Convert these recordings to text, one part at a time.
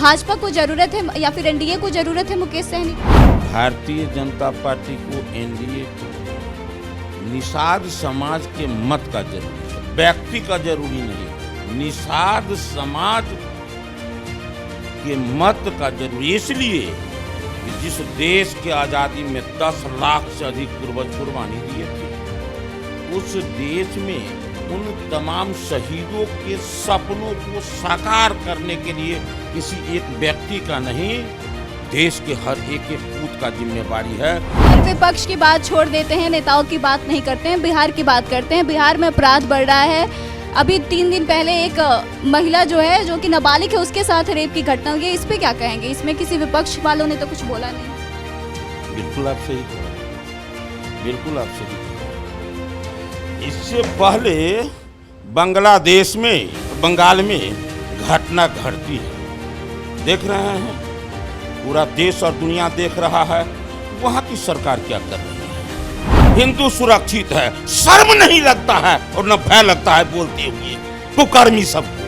भाजपा को जरूरत है या फिर एनडीए को जरूरत है मुकेश सहनी? भारतीय जनता पार्टी को, एनडीए को निषाद समाज के मत का जरूरी है, व्यक्ति का जरूरी नहीं। निषाद समाज के मत का जरूरी, इसलिए कि जिस देश के आज़ादी में 10 लाख से अधिक पूर्वज कुर्बानी दिए थे, उस देश में उन तमाम शहीदों के सपनों को साकार करने के लिए किसी एक व्यक्ति का नहीं, देश के हर एक पूत का जिम्मेवारी है। विपक्ष की बात छोड़ देते हैं, नेताओं की बात नहीं करते हैं, बिहार की बात करते हैं। बिहार में अपराध बढ़ रहा है। अभी 3 दिन पहले एक महिला जो है, जो कि नाबालिग है, उसके साथ रेप की घटना हुई है। इस पे क्या कहेंगे? इसमें किसी विपक्ष वालों ने तो कुछ बोला नहीं। बिल्कुल आप सही कह रहे हैं, बिल्कुल आप सही कह रहे हैं। इससे पहले बांग्लादेश में, बंगाल में घटना घटती है, देख रहे हैं, पूरा देश और दुनिया देख रहा है। वहाँ की सरकार क्या कर रही है? हिंदू सुरक्षित है, शर्म नहीं लगता है और न भय लगता है बोलते हुए। कुकर्मी सबको,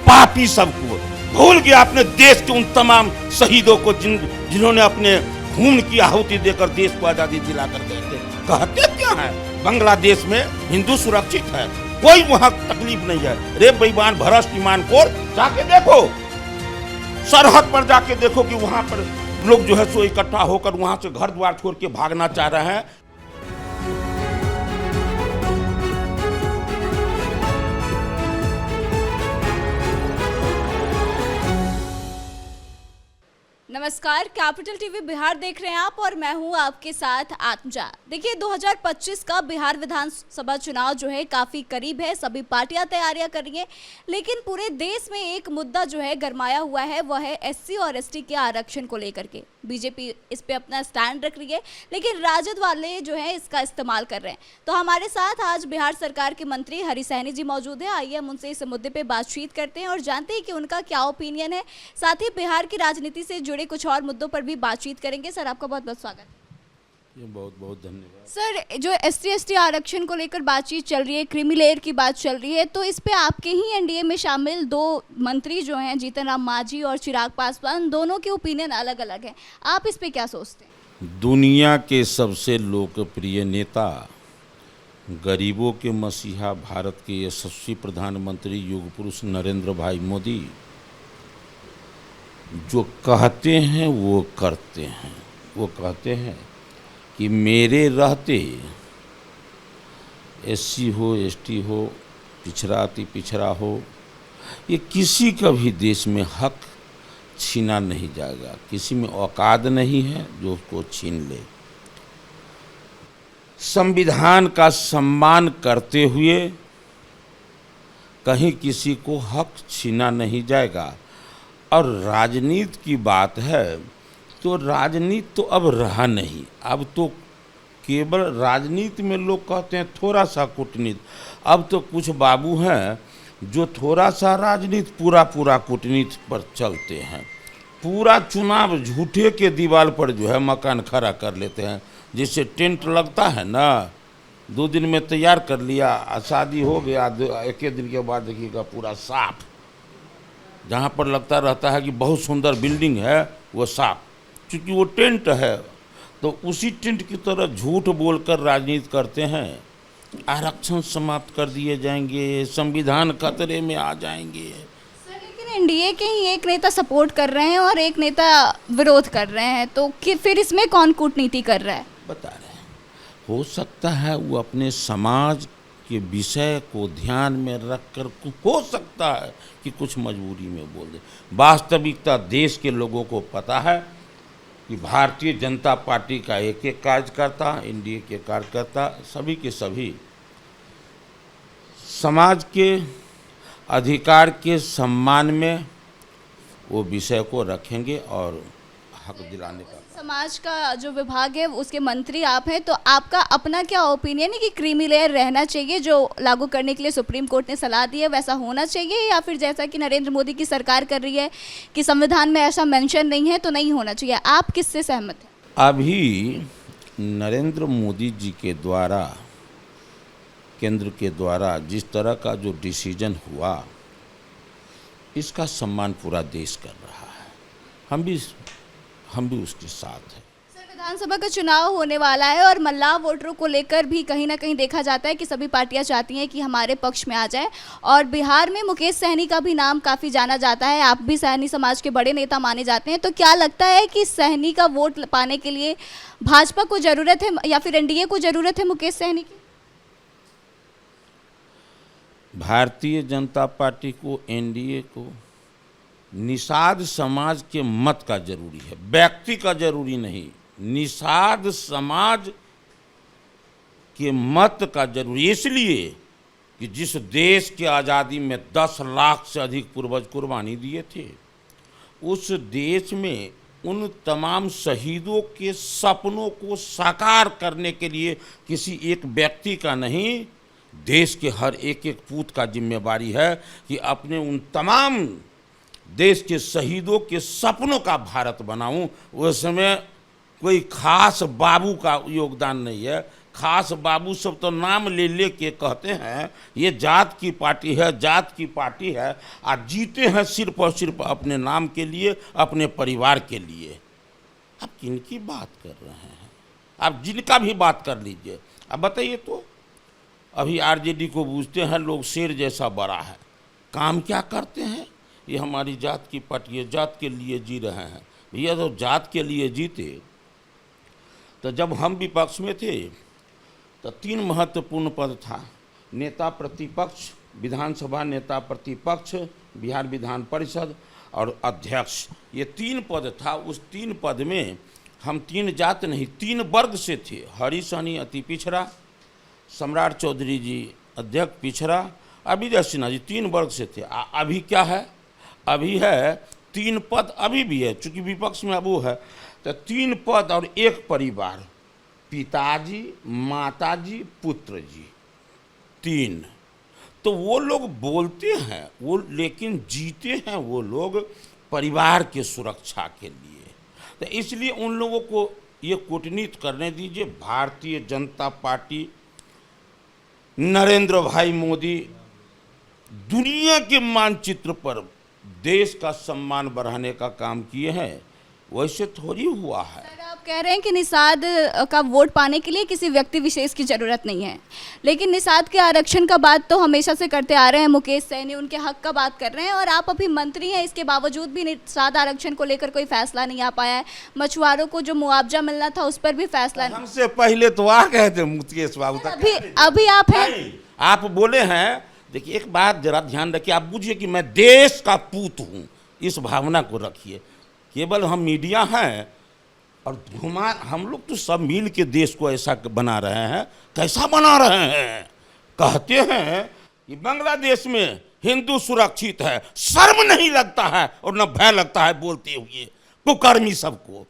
पापी सबको, भूल गया अपने देश के उन तमाम शहीदों को जिन्होंने अपने खून की आहुति देकर देश को आजादी दिलाकर गए थे। कहते क्या है? बांग्लादेश में हिंदू सुरक्षित है, कोई वहाँ तकलीफ नहीं है। रे बेईमान, भ्रष्ट, ईमानखोर, जाके देखो, सरहद पर जाके देखो कि वहाँ पर लोग जो है सो इकट्ठा होकर वहाँ से घर द्वार छोड़ के भागना चाह रहे हैं। नमस्कार, कैपिटल टीवी बिहार देख रहे हैं आप और मैं हूं आपके साथ आत्मजा। देखिए, 2025 का बिहार विधानसभा चुनाव जो है काफ़ी करीब है। सभी पार्टियां तैयारियां कर रही हैं, लेकिन पूरे देश में एक मुद्दा जो है गरमाया हुआ है, वह है एससी और एसटी के आरक्षण को लेकर के। बीजेपी इस पे अपना स्टैंड रख रही है, लेकिन राजद वाले जो है इसका इस्तेमाल कर रहे हैं। तो हमारे साथ आज बिहार सरकार के मंत्री हरि सहनी जी मौजूद है। आइए हम उनसे इस मुद्दे पे बातचीत करते हैं और जानते हैं कि उनका क्या ओपिनियन है। साथ ही बिहार की राजनीति से जुड़े कुछ और मुद्दों पर भी बातचीत करेंगे। सर, आपका बहुत बहुत स्वागत। बहुत बहुत धन्यवाद। सर, जो एससी एसटी आरक्षण को लेकर बातचीत चल रही है, क्रीमी लेयर की बात चल रही है, तो इस पे आपके ही एनडीए में शामिल 2 मंत्री जो हैं, जीतन राम मांझी और चिराग पासवान, दोनों के ओपिनियन अलग अलग हैं। आप इस पे क्या सोचते हैं? दुनिया के सबसे लोकप्रिय नेता, गरीबों के मसीहा, भारत के यशस्वी प्रधानमंत्री युग पुरुष नरेंद्र भाई मोदी जो कहते हैं वो करते हैं। वो कहते हैं कि मेरे रहते एससी हो, एसटी हो, पिछड़ा अति पिछड़ा हो, ये किसी का भी देश में हक छीना नहीं जाएगा। किसी में औकात नहीं है जो उसको छीन ले। संविधान का सम्मान करते हुए कहीं किसी को हक छीना नहीं जाएगा। और राजनीति की बात है तो राजनीति तो अब रहा नहीं। अब तो केवल राजनीति में लोग कहते हैं थोड़ा सा कूटनीति। अब तो कुछ बाबू हैं जो थोड़ा सा राजनीति, पूरा कूटनीति पर चलते हैं। पूरा चुनाव झूठे के दीवार पर जो है मकान खड़ा कर लेते हैं। जिससे टेंट लगता है ना, 2 दिन में तैयार कर लिया, शादी हो गया, 1 दिन के बाद देखिएगा पूरा साफ। जहाँ पर लगता रहता है कि बहुत सुंदर बिल्डिंग है, वो साफ, क्योंकि वो टेंट है। तो उसी टेंट की तरह झूठ बोलकर राजनीति करते हैं। आरक्षण समाप्त कर दिए जाएंगे, संविधान खतरे में आ जाएंगे। सर, लेकिन एनडीए के ही एक नेता सपोर्ट कर रहे हैं और एक नेता विरोध कर रहे हैं, तो फिर इसमें कौन कूटनीति कर रहा है? बता रहे हैं, हो सकता है वो अपने समाज के विषय को ध्यान में रखकर, हो सकता है कि कुछ मजबूरी में बोल दे। वास्तविकता देश के लोगों को पता है कि भारतीय जनता पार्टी का एक एक कार्यकर्ता, एनडीए के कार्यकर्ता, सभी के सभी समाज के अधिकार के सम्मान में वो विषय को रखेंगे और हक दिलाने का। समाज का जो विभाग है उसके मंत्री आप हैं, तो आपका अपना क्या ओपिनियन है कि क्रीमी लेयर रहना चाहिए जो लागू करने के लिए सुप्रीम कोर्ट ने सलाह दी है, वैसा होना चाहिए, या फिर जैसा कि नरेंद्र मोदी की सरकार कर रही है कि संविधान में ऐसा मेंशन नहीं है तो नहीं होना चाहिए? आप किससे सहमत हैं? अभी नरेंद्र मोदी जी के द्वारा, केंद्र के द्वारा जिस तरह का जो डिसीजन हुआ, इसका सम्मान पूरा देश कर रहा है। हम भी उसके साथ हैं। सर, विधानसभा का चुनाव होने वाला है और मल्लाह वोटरों को लेकर भी कहीं ना कहीं देखा जाता है कि सभी पार्टियां चाहती हैं कि हमारे पक्ष में आ जाए, और बिहार में मुकेश सहनी का भी नाम काफ़ी जाना जाता है। आप भी सहनी समाज के बड़े नेता माने जाते हैं, तो क्या लगता है कि सहनी का वोट पाने के लिए भाजपा को ज़रूरत है या फिर एनडीए को ज़रूरत है मुकेश सहनी की? भारतीय जनता पार्टी को, एनडीए को निषाद समाज के मत का जरूरी है, व्यक्ति का जरूरी नहीं। निषाद समाज के मत का जरूरी, इसलिए कि जिस देश की आज़ादी में 10 लाख से अधिक पूर्वज कुर्बानी दिए थे, उस देश में उन तमाम शहीदों के सपनों को साकार करने के लिए किसी एक व्यक्ति का नहीं, देश के हर एक एक पूत का जिम्मेवारी है कि अपने उन तमाम देश के शहीदों के सपनों का भारत बनाऊं। उसमें कोई खास बाबू का योगदान नहीं है। खास बाबू सब तो नाम ले ले के कहते हैं ये जात की पार्टी है, जात की पार्टी है, और जीते हैं सिर्फ और सिर्फ अपने नाम के लिए, अपने परिवार के लिए। आप किनकी बात कर रहे हैं? आप जिनका भी बात कर लीजिए। अब बताइए तो, अभी आरजेडी को पूछते हैं लोग शेर जैसा बड़ा है, काम क्या करते हैं? ये हमारी जात की पार्टी है, जात के लिए जी रहे हैं। भैया तो जात के लिए जीते तो जब हम विपक्ष में थे तो 3 महत्वपूर्ण पद था, नेता प्रतिपक्ष, विधानसभा नेता प्रतिपक्ष, बिहार विधान परिषद और अध्यक्ष। ये 3 पद था। उस 3 पद में हम 3 जात नहीं 3 वर्ग से थे। हरी सहनी अति पिछड़ा, सम्राट चौधरी जी अध्यक्ष पिछड़ा, अभिजय सिन्हा जी 3 वर्ग से थे। अभी क्या है? अभी है 3 पद, अभी भी है, चूँकि विपक्ष में अब वो है, तो 3 पद और 1 परिवार, पिताजी, माताजी, पुत्र जी, 3। तो वो लोग बोलते हैं वो, लेकिन जीते हैं वो लोग परिवार के सुरक्षा के लिए। तो इसलिए उन लोगों को ये कूटनीति करने दीजिए। भारतीय जनता पार्टी, नरेंद्र भाई मोदी दुनिया के मानचित्र पर देश का सम्मान बढ़ाने का काम किए हैं, वैसे थोड़ी हुआ है। सर, आप कह रहे हैं कि निषाद का वोट पाने के लिए किसी व्यक्ति विशेष की ज़रूरत नहीं है, लेकिन निषाद के आरक्षण का बात तो हमेशा से करते आ रहे हैं। मुकेश सहनी उनके हक का बात कर रहे हैं, और आप अभी मंत्री हैं, इसके बावजूद भी निषाद आरक्षण को लेकर कोई फैसला नहीं आ पाया है। मछुआरों को जो मुआवजा मिलना था उस पर भी फैसला नहीं। हमसे पहले तो आ गए थे मुकेश बाबू तक। अभी आप हैं, आप बोले हैं। देखिए, एक बात जरा ध्यान रखिए, आप बुझिए कि मैं देश का पूत हूँ, इस भावना को रखिए। केवल हम मीडिया हैं और हम लोग तो सब मिल के देश को ऐसा बना रहे हैं। कैसा बना रहे हैं? कहते हैं कि बांग्लादेश में हिंदू सुरक्षित है, शर्म नहीं लगता है और न भय लगता है बोलते हुए। कुकर्मी सबको,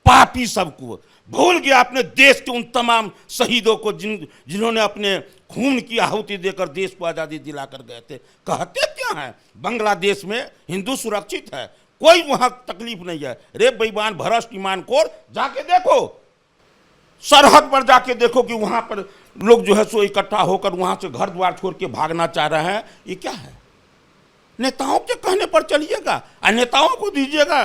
पापी सबको, भूल गया अपने देश के उन तमाम शहीदों को जिन्होंने अपने खून की आहुति देकर देश को आज़ादी दिलाकर गए थे। कहते क्या हैं? बांग्लादेश में हिंदू सुरक्षित है, कोई वहां तकलीफ नहीं है। रे बेईमान, भ्रष्ट, ईमानखोर, जाके देखो, सरहद पर जाके देखो कि वहां पर लोग जो है सो इकट्ठा होकर वहां से घर द्वार छोड़ के भागना चाह रहे हैं। ये क्या है? नेताओं के कहने पर चलिएगा और नेताओं को दीजिएगा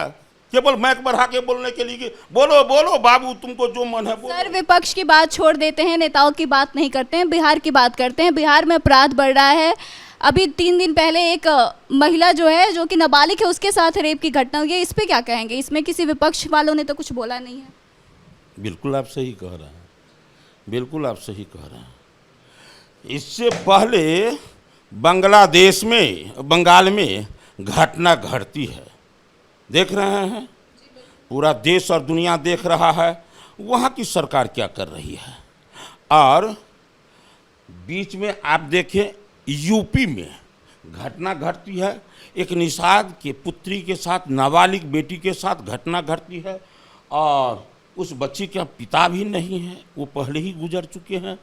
केवल मैक बढ़ा के बोलने के लिए कि बोलो बोलो बाबू, तुमको जो मन है बोलो। सर, विपक्ष की बात छोड़ देते हैं, नेताओं की बात नहीं करते हैं, बिहार की बात करते हैं। बिहार में अपराध बढ़ रहा है। अभी 3 दिन पहले एक महिला जो है, जो कि नाबालिग है, उसके साथ रेप की घटना हुई है। इस पे क्या कहेंगे? इसमें किसी विपक्ष वालों ने तो कुछ बोला नहीं है। बिल्कुल आप सही कह रहे हैं, बिल्कुल आप सही कह रहे हैं। इससे पहले बांग्लादेश में, बंगाल में घटना घटती है, देख रहे हैं, पूरा देश और दुनिया देख रहा है वहाँ की सरकार क्या कर रही है। और बीच में आप देखें यूपी में घटना घटती है, एक निषाद के पुत्री के साथ, नाबालिग बेटी के साथ घटना घटती है, और उस बच्ची का पिता भी नहीं है, वो पहले ही गुजर चुके हैं।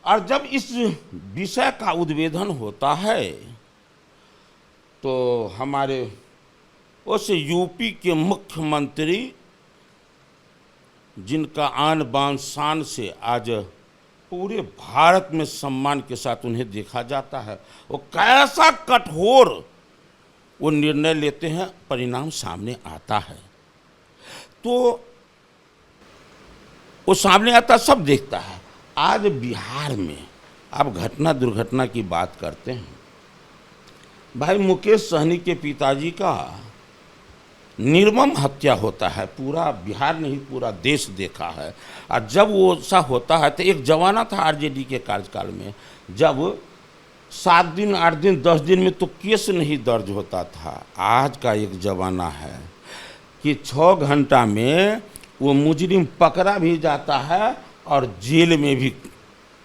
और जब इस विषय का उद्भेदन होता है तो हमारे उस यूपी के मुख्यमंत्री, जिनका आन बान शान से आज पूरे भारत में सम्मान के साथ उन्हें देखा जाता है, वो कैसा कठोर वो निर्णय लेते हैं, परिणाम सामने आता है। तो वो सामने आता, सब देखता है। आज बिहार में आप घटना दुर्घटना की बात करते हैं, भाई मुकेश सहनी के पिताजी का निर्मम हत्या होता है, पूरा बिहार नहीं पूरा देश देखा है। और जब वो ऐसा होता है तो एक जमाना था आरजेडी के कार्यकाल में, जब 7 दिन 8 दिन 10 दिन में तो केस नहीं दर्ज होता था। आज का एक जमाना है कि 6 घंटा में वो मुजरिम पकड़ा भी जाता है और जेल में भी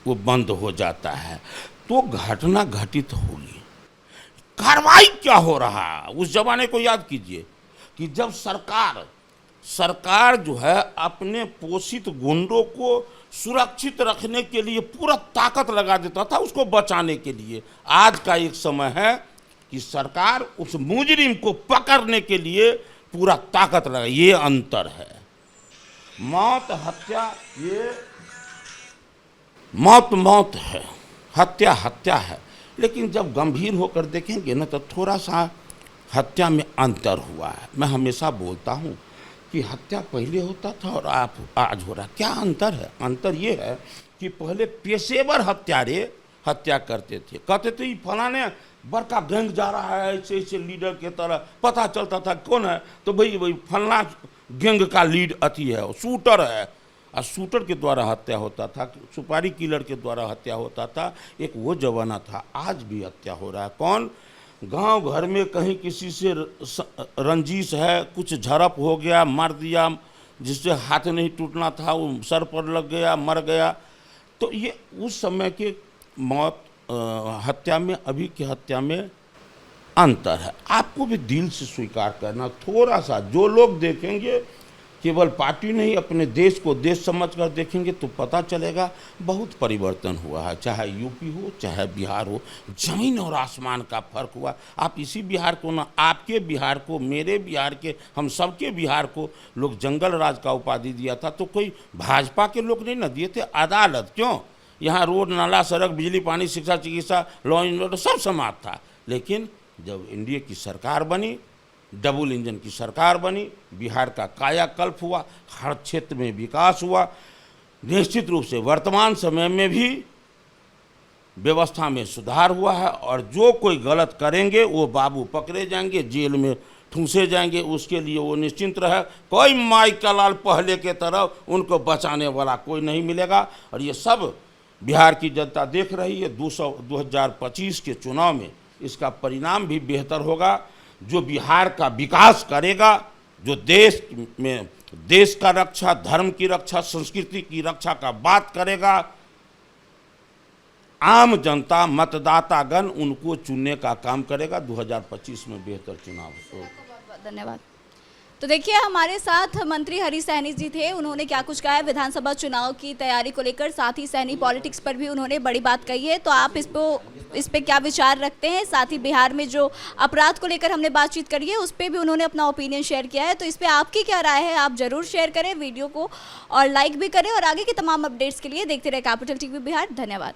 वो बंद हो जाता है। तो घटना घटित होगी, कार्रवाई क्या हो रहा है। उस जमाने को याद कीजिए कि जब सरकार जो है अपने पोषित गुंडों को सुरक्षित रखने के लिए पूरा ताकत लगा देता था उसको बचाने के लिए। आज का एक समय है कि सरकार उस मुजरिम को पकड़ने के लिए पूरा ताकत लगा। ये अंतर है। मौत हत्या, ये मौत है, हत्या है। लेकिन जब गंभीर होकर देखेंगे ना तो थोड़ा सा हत्या में अंतर हुआ है। मैं हमेशा बोलता हूँ कि हत्या पहले होता था और आप आज हो रहा। क्या अंतर है? अंतर ये है कि पहले पेशेवर हत्यारे हत्या करते थे, कहते थे फलाने बड़का गैंग जा रहा है, ऐसे ऐसे लीडर के तरह पता चलता था कौन है, तो भाई फलना गैंग का लीड अति है, शूटर है, और शूटर के द्वारा हत्या होता था, सुपारी किलर के द्वारा हत्या होता था। एक वो जमाना था। आज भी हत्या हो रहा है। कौन? गांव घर में कहीं किसी से रंजिश है, कुछ झड़प हो गया, मार दिया, जिससे हाथ नहीं टूटना था वो सर पर लग गया, मर गया। तो ये उस समय के मौत हत्या में अभी की हत्या में अंतर है। आपको भी दिल से स्वीकार करना। थोड़ा सा जो लोग देखेंगे, केवल पार्टी नहीं अपने देश को देश समझकर देखेंगे तो पता चलेगा बहुत परिवर्तन हुआ है। चाहे यूपी हो चाहे बिहार हो, जमीन और आसमान का फर्क हुआ। आप इसी बिहार को ना, आपके बिहार को, मेरे बिहार के, हम सबके बिहार को लोग जंगल राज का उपाधि दिया था तो कोई भाजपा के लोग नहीं ना दिए थे। अदालत क्यों? यहाँ रोड नाला सड़क बिजली पानी शिक्षा चिकित्सा लॉ एंड ऑर्डर सब समाप्त था। लेकिन जब एनडीए की सरकार बनी, डबल इंजन की सरकार बनी, बिहार का कायाकल्प हुआ, हर क्षेत्र में विकास हुआ। निश्चित रूप से वर्तमान समय में भी व्यवस्था में सुधार हुआ है और जो कोई गलत करेंगे वो बाबू पकड़े जाएंगे, जेल में ठूंसे जाएंगे। उसके लिए वो निश्चिंत रहे, कोई माई का लाल पहले के तरह उनको बचाने वाला कोई नहीं मिलेगा। और ये सब बिहार की जनता देख रही है। 2025 के चुनाव में इसका परिणाम भी बेहतर होगा। जो बिहार का विकास करेगा, जो देश में देश का रक्षा, धर्म की रक्षा, संस्कृति की रक्षा का बात करेगा, आम जनता मतदातागण उनको चुनने का काम करेगा। 2025 में बेहतर चुनाव हो। धन्यवाद। तो देखिए हमारे साथ मंत्री हरीश सहनी जी थे, उन्होंने क्या कुछ कहा है विधानसभा चुनाव की तैयारी को लेकर, साथ ही सहनी पॉलिटिक्स पर भी उन्होंने बड़ी बात कही है। तो आप इस पे क्या विचार रखते हैं? साथ ही बिहार में जो अपराध को लेकर हमने बातचीत करी है उस पर भी उन्होंने अपना ओपिनियन शेयर किया है। तो इस पर आपकी क्या राय है? आप जरूर शेयर करें वीडियो को और लाइक भी करें। और आगे की तमाम अपडेट्स के लिए देखते रहे कैपिटल टीवी बिहार। धन्यवाद।